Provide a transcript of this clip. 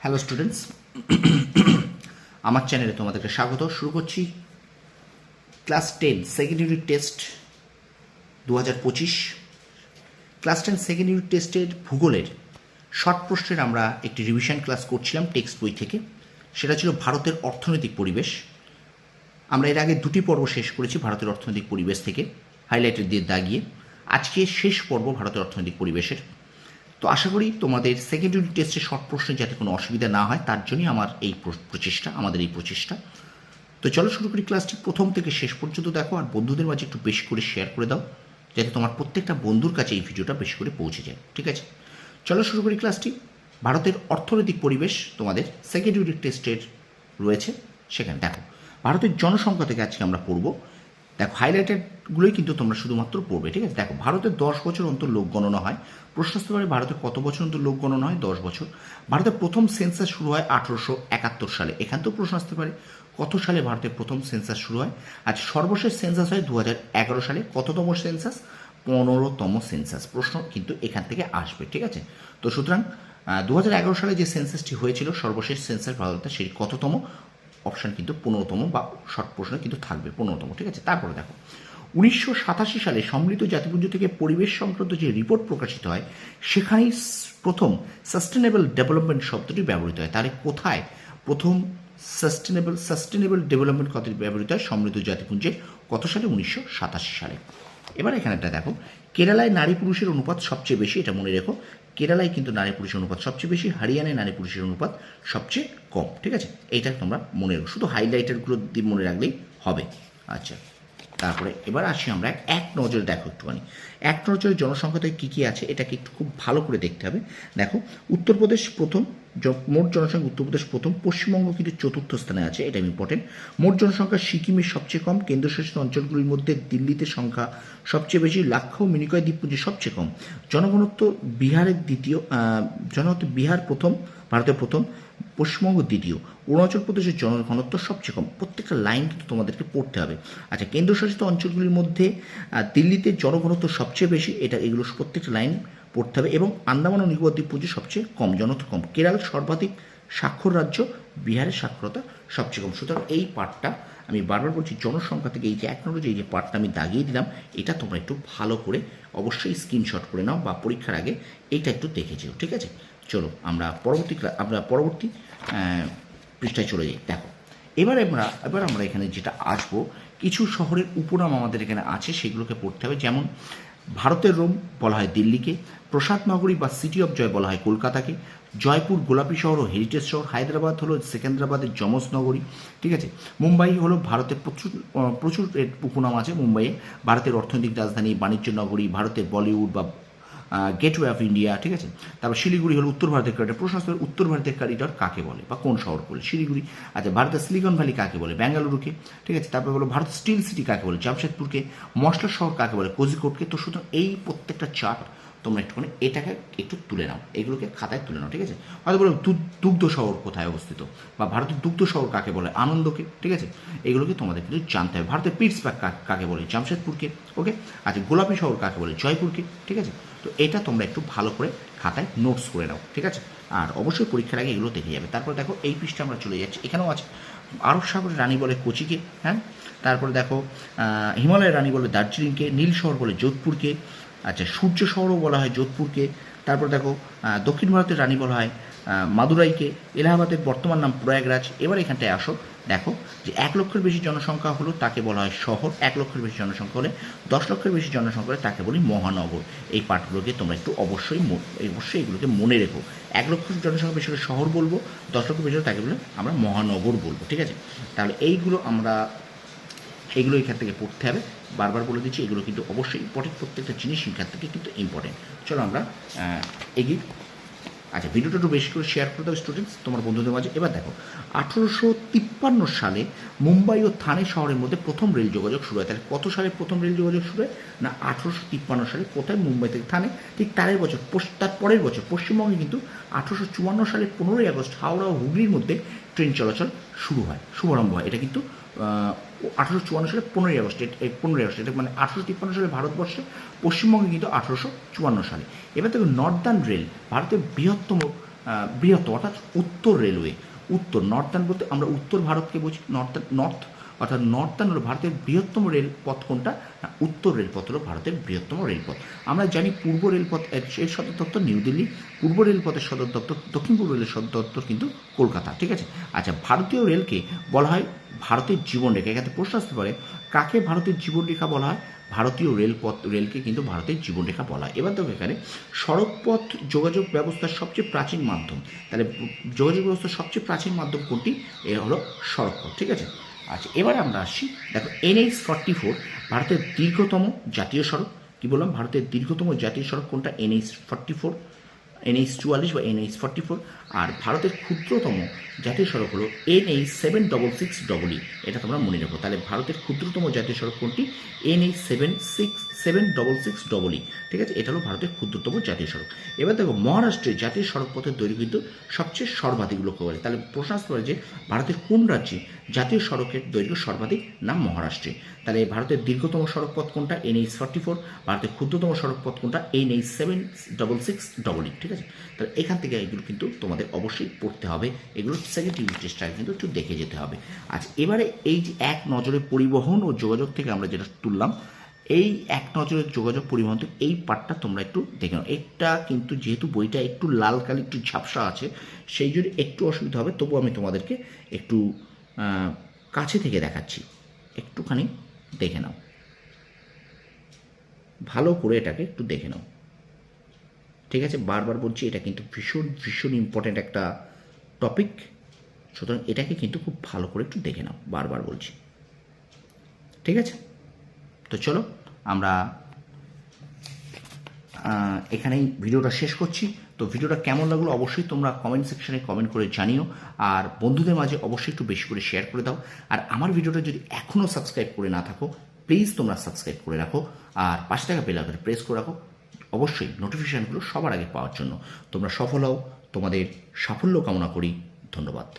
Hello students, আমার চ্যানেলে তোমাদেরকে স্বাগত। শুরু করছি class 10 second unit test 2025। Class 10 second unit টেস্টের ভূগোলের শর্ট প্রশ্নের আমরা একটি রিভিশন ক্লাস করছিলাম টেক্সট বই থেকে। সেটা ছিল ভারতের অর্থনৈতিক পরিবেশ। আমরা এর আগে দুটি পর্ব শেষ করেছি ভারতের অর্থনৈতিক পরিবেশ থেকে, হাইলাইটের দিয়ে দাগিয়ে। আজকে শেষ পর্ব ভারতের অর্থনৈতিক পরিবেশের। তো আশা করি তোমাদের সেকেন্ড ইউনিট টেস্টে শর্ট প্রশ্নে যাতে কোনো অসুবিধা না হয়, তার জন্যই আমাদের এই প্রচেষ্টা। তো চলো শুরু করি ক্লাসটি। প্রথম থেকে শেষ পর্যন্ত দেখো, আর বন্ধুদের মাঝে একটু বেশি করে শেয়ার করে দাও, যাতে তোমার প্রত্যেকটা বন্ধুর কাছে এই ভিডিওটা বেশি করে পৌঁছে যায়। ঠিক আছে, চলো শুরু করি ক্লাসটি। ভারতের অর্থনৈতিক পরিবেশ তোমাদের সেকেন্ড ইউনিট টেস্টের রয়েছে। সেখানে দেখো, ভারতের জনসংখ্যা থেকে আজকে আমরা পড়ব। দেখো, হাইলাইটেডগুলোই কিন্তু তোমরা শুধুমাত্র পড়বে। ঠিক আছে, দেখো, ভারতের 10 বছর অন্তর লোক গণনা হয়। প্রশ্ন আসতে পারে ভারতে কত বছর অন্তর লোক গণনা হয়? 10 বছর। ভারতের প্রথম সেন্সাস শুরু হয় 1871 সালে। এখান থেকেও প্রশ্ন আসতে পারে কত সালে ভারতের প্রথম সেন্সাস শুরু হয়। আজ সর্বশেষ সেন্সাস হয় 2011 সালে। কততম সেন্সাস? 15তম সেন্সাস। প্রশ্ন কিন্তু এখান থেকে আসবে। ঠিক আছে, তো সুতরাং 2011 সালে যে সেন্সাসটি হয়েছিল, সর্বশেষ সেন্সাস ভারতের, সেই কততম? অপশান কিন্তু 15তম, বা শর্ট প্রশ্ন কিন্তু থাকবে 15তম। ঠিক আছে, তারপরে দেখো, 1987 সালে সম্মিলিত জাতিপুঞ্জ থেকে পরিবেশ সংক্রান্ত যে রিপোর্ট প্রকাশিত হয়, সেখানেই প্রথম সাস্টেনেবল ডেভেলপমেন্ট শব্দটি ব্যবহৃত হয়। তাহলে কোথায় প্রথম সাস্টেনেবল ডেভেলপমেন্ট কথাটি ব্যবহৃত হয়? সম্মিলিত জাতিপুঞ্জে। কত সালে? 1987 সালে। এবার এখানেটা দেখো, কেরালায় নারী পুরুষের অনুপাত সবচেয়ে বেশি, এটা মনে রেখো। কেরালায় কিন্তু নারী পুরুষের অনুপাত সবচেয়ে বেশি, হরিয়ানায় নারী পুরুষের অনুপাত সবচেয়ে কম। ঠিক আছে, এইটা তোমরা মনে রেখো, শুধু হাইলাইটারগুলো দিয়ে মনে রাখলেই হবে। আচ্ছা, তারপরে এবার আসি আমরা এক নজরে। দেখো একটুখানি এক নজরে জনসংখ্যাতে কী কী আছে, এটাকে একটু খুব ভালো করে দেখতে হবে। দেখো, উত্তরপ্রদেশ প্রথম, মোট জনসংখ্যা উত্তরপ্রদেশ প্রথম। পশ্চিমবঙ্গ কিন্তু চতুর্থ স্থানে আছে, এটা ইম্পর্টেন্ট। মোট জনসংখ্যা সিকিমের সবচেয়ে কম। কেন্দ্রশাসিত অঞ্চলগুলির মধ্যে দিল্লিতে সংখ্যা সবচেয়ে বেশি। লাক্ষৌ মিনিকয় দ্বীপপুঞ্জে সবচেয়ে কম। জনঘনত্ব বিহারের দ্বিতীয়, জনঘনত্ব বিহার প্রথম, ভারতের প্রথম। পশ্চিমবঙ্গ দ্বিতীয়। অরুণাচল প্রদেশের জনঘনত্ব সবচেয়ে কম। প্রত্যেকটা লাইন কিন্তু তোমাদেরকে পড়তে হবে। আচ্ছা, কেন্দ্রশাসিত অঞ্চলগুলির মধ্যে দিল্লিতে জনঘনত্ব সবচেয়ে বেশি, এগুলো প্রত্যেকটা লাইন পড়তে হবে। এবং আন্দামান ও নিকোবর দ্বীপপুঞ্জে সবচেয়ে কম, জনঘনত্ব কম। কেরাল সর্বাধিক স্বাক্ষর রাজ্য, বিহারের সাক্ষরতা সবচেয়ে কম। সুতরাং এই পার্টটা আমি বারবার বলছি, জনসংখ্যা থেকে এই যে এক নম্বর এই যে পার্টটা আমি দাগিয়ে দিলাম, এটা তোমরা একটু ভালো করে অবশ্যই স্ক্রিনশট করে নাও, বা পরীক্ষার আগে এইটা একটু দেখে যেও। ঠিক আছে, চলো আমরা পরবর্তী পৃষ্ঠায় চলে যাই। দেখো, এবার আমরা এখানে যেটা আসবো, কিছু শহরের উপনাম আমাদের এখানে আছে, সেগুলোকে পড়তে হবে। যেমন ভারতের রোম বলা হয় দিল্লিকে, প্রসাদ নগরী বা সিটি অফ জয় বলা হয় কলকাতাকে, জয়পুর গোলাপি শহর ও হেরিটেজ শহর, হায়দ্রাবাদ হলো সেকেন্দ্রাবাদের যমজ নগরী। ঠিক আছে, মুম্বাই হলো ভারতের প্রচুর উপনাম আছে। মুম্বাইয়ে ভারতের অর্থনৈতিক রাজধানী, বাণিজ্য নগরী, ভারতের বলিউড বা গেটওয়ে অফ ইন্ডিয়া। ঠিক আছে, তারপর শিলিগুড়ি হলো উত্তর ভারতের করিডর। প্রশ্ন আসতে পারে উত্তর ভারতের করিডর কাকে বলে, বা কোন শহর বলে? শিলিগুড়ি। আচ্ছা, ভারতের সিলিকন ভ্যালি কাকে বলে? বেঙ্গালুরুকে। ঠিক আছে, তারপর হলো ভারত স্টিল সিটি কাকে বলে? জামশেদপুরকে। মশলা শহর কাকে বলে? কোজিকোডকে। তো সুতরাং এই প্রত্যেকটা চার্ট তোমরা একটুখানি এটাকে একটু তুলে নাও, এগুলোকে খাতায় তুলে নাও। ঠিক আছে, হয়তো বলো দুগ্ধ শহর কোথায় অবস্থিত, বা ভারতের দুগ্ধ শহর কাকে বলে? আনন্দকে। ঠিক আছে, এগুলোকে তোমাদের কিন্তু জানতে হবে। ভারতের পিটসবার্গ কাকে বলে? জামশেদপুরকে। ওকে, আচ্ছা, গোলাপি শহর কাকে বলে? জয়পুরকে। ঠিক আছে, তো এটা তোমরা একটু ভালো করে খাতায় নোটস করে নাও। ঠিক আছে, আর অবশ্যই পরীক্ষার আগে এগুলো দেখে যাবে। তারপর দেখো, এই পৃষ্ঠে আমরা চলে যাচ্ছি, এখানেও আছে আরব সাগরের রানী বলে কোচিকে। হ্যাঁ, তারপরে দেখো, হিমালয়ের রানী বলে দার্জিলিংকে, নীল শহর বলে যোধপুরকে। আচ্ছা, সূর্য শহরও বলা হয় যোধপুরকে। তারপর দেখো, দক্ষিণ ভারতের রানী বলা হয় মাদুরাইকে। এলাহাবাদের বর্তমান নাম প্রয়াগরাজ। এবার এখানটায় আসো, দেখো যে 1 লক্ষের বেশি জনসংখ্যা হলো তাকে বলা হয় শহর। 1 লক্ষের বেশি জনসংখ্যা হলে, 10 লক্ষের বেশি জনসংখ্যা হলে তাকে বলি মহানগর। এই পার্টগুলোকে তোমরা একটু অবশ্যই এগুলোকে মনে রেখো। 1 লক্ষের জনসংখ্যা বেশি হলে শহর বলবো, 10 লক্ষ বেশি হলে তাকে বলে আমরা মহানগর বলবো। ঠিক আছে, তাহলে এইগুলো এখান থেকে পড়তে হবে। বারবার বলে দিচ্ছি, এগুলো কিন্তু অবশ্যই ইম্পর্টেন্ট, প্রত্যেকটা জিনিস এখান থেকে কিন্তু ইম্পর্টেন্ট। চলো আমরা এগিয়ে। আচ্ছা, ভিডিওটা একটু বেশি করে শেয়ার করে দাও স্টুডেন্টস তোমার বন্ধুদের মাঝে। এবার দেখো, 1853 সালে মুম্বাই ও থানে শহরের মধ্যে প্রথম রেল যোগাযোগ শুরু হয়। তাহলে কত সালে প্রথম রেল যোগাযোগ শুরু হয়? না, 1853 সালে। কোথায়? মুম্বাই থেকে থানে। ঠিক তার পরের বছর পশ্চিমবঙ্গে কিন্তু 1854 সালের 15ই আগস্ট হাওড়া ও হুগলির মধ্যে ট্রেন চলাচল শুভারম্ভ হয়। এটা কিন্তু 1854 সালে 15ই আগস্ট। এটা মানে 1853 সালে ভারতবর্ষে, পশ্চিমবঙ্গে কিন্তু 1854 সালে। এবার দেখো, নর্দার্ন রেল ভারতের বৃহত্তম বৃহত্তম অর্থাৎ উত্তর রেলওয়ে। উত্তর নর্দার্ন বলতে আমরা উত্তর ভারতকে বুঝি, নর্থ অর্থাৎ নর্দার্ন হলো ভারতের বৃহত্তম রেলপথ কোনটা, না উত্তর রেলপথ হলো ভারতের বৃহত্তম রেলপথ। আমরা জানি পূর্ব রেলপথ এর সদর দপ্তর নিউ দিল্লি, পূর্ব রেলপথের সদর দপ্তর, দক্ষিণ পূর্ব রেলের সদর দপ্তর কিন্তু কলকাতা, ঠিক আছে। আচ্ছা, ভারতীয় রেলকে বলা হয় ভারতের জীবনরেখা। এখানে প্রশ্ন আসতে পারে কাকে ভারতের জীবনরেখা বলা হয়, ভারতীয় রেলকে কিন্তু ভারতের জীবনরেখা বলা হয়। এবার দেখো এখানে সড়কপথ যোগাযোগ ব্যবস্থার সবচেয়ে প্রাচীন মাধ্যম, তাহলে যোগাযোগ ব্যবস্থার সবচেয়ে প্রাচীন মাধ্যম কোনটি, এ হলো সড়কপথ, ঠিক আছে। আচ্ছা, এবার আমরা আসছি, দেখো NH-44 ভারতের দীর্ঘতম জাতীয় সড়ক। কি বললাম, ভারতের দীর্ঘতম জাতীয় সড়ক কোনটা, NH-44, NH-44 বা NH-44। আর ভারতের ক্ষুদ্রতম জাতীয় সড়ক হলো NH-766EE, এটা তোমরা মনে রাখো। তাহলে ভারতের ক্ষুদ্রতম জাতীয় সড়ক কোনটি, NH-766EE, ঠিক আছে, এটা হলো ভারতের ক্ষুদ্রতম জাতীয় সড়ক। এবার দেখো মহারাষ্ট্রের জাতীয় সড়কপথের দৈর্ঘ্য কিন্তু সবচেয়ে সর্বাধিক লক্ষ্য করে। তাহলে প্রশ্ন আসতে পারে যে ভারতের কোন রাজ্যে জাতীয় সড়কের দৈর্ঘ্য সর্বাধিক, না মহারাষ্ট্রে। তাহলে ভারতের দীর্ঘতম সড়কপথ কোনটা, NH-44, ভারতের ক্ষুদ্রতম সড়কপথ কোনটা, NH-766EE, ঠিক আছে। তাহলে এখান থেকে এগুলো কিন্তু তোমাদের অবশ্যই পড়তে হবে, এগুলো সেকেন্ড ইউনিট টেস্টটা কিন্তু একটু দেখে যেতে হবে। আচ্ছা, এবারে এই যে এক নজরে পরিবহন ও যোগাযোগ থেকে আমরা যেটা তুললাম, এই এক নজরের যোগাযোগ পরিবহন থেকে এই পার্টটা তোমরা একটু দেখে নাও। এটা কিন্তু যেহেতু বইটা একটু লাল কালি একটু ঝাপসা আছে, সেই জন্য একটু অসুবিধা হবে, তবু আমি তোমাদেরকে একটু কাছে থেকে দেখাচ্ছি, একটুখানি দেখে নাও, ভালো করে এটাকে একটু দেখে নাও, ঠিক আছে। বারবার বলছি, এটা কিন্তু ভীষণ ভীষণ ইম্পর্ট্যান্ট একটা টপিক, সুতরাং এটাকে কিন্তু খুব ভালো করে একটু দেখে নাও, বারবার বলছি, ঠিক আছে। তো চলো আমরা এখানেই ভিডিওটা শেষ করছি। তো ভিডিওটা কেমন লাগলো অবশ্যই তোমরা কমেন্ট সেকশনে কমেন্ট করে জানিও, আর বন্ধুদের মাঝে অবশ্যই একটু বেশি করে শেয়ার করে দাও। আর আমার ভিডিওটা যদি এখনও সাবস্ক্রাইব করে না থাকো, প্লিজ তোমরা সাবস্ক্রাইব করে রাখো, আর পাশে থাকা বেল আইকনে প্রেস করে রাখো, অবশ্যই নোটিফিকেশানগুলো সবার আগে পাওয়ার জন্য। তোমরা সফল হও, তোমাদের সাফল্য কামনা করি, ধন্যবাদ।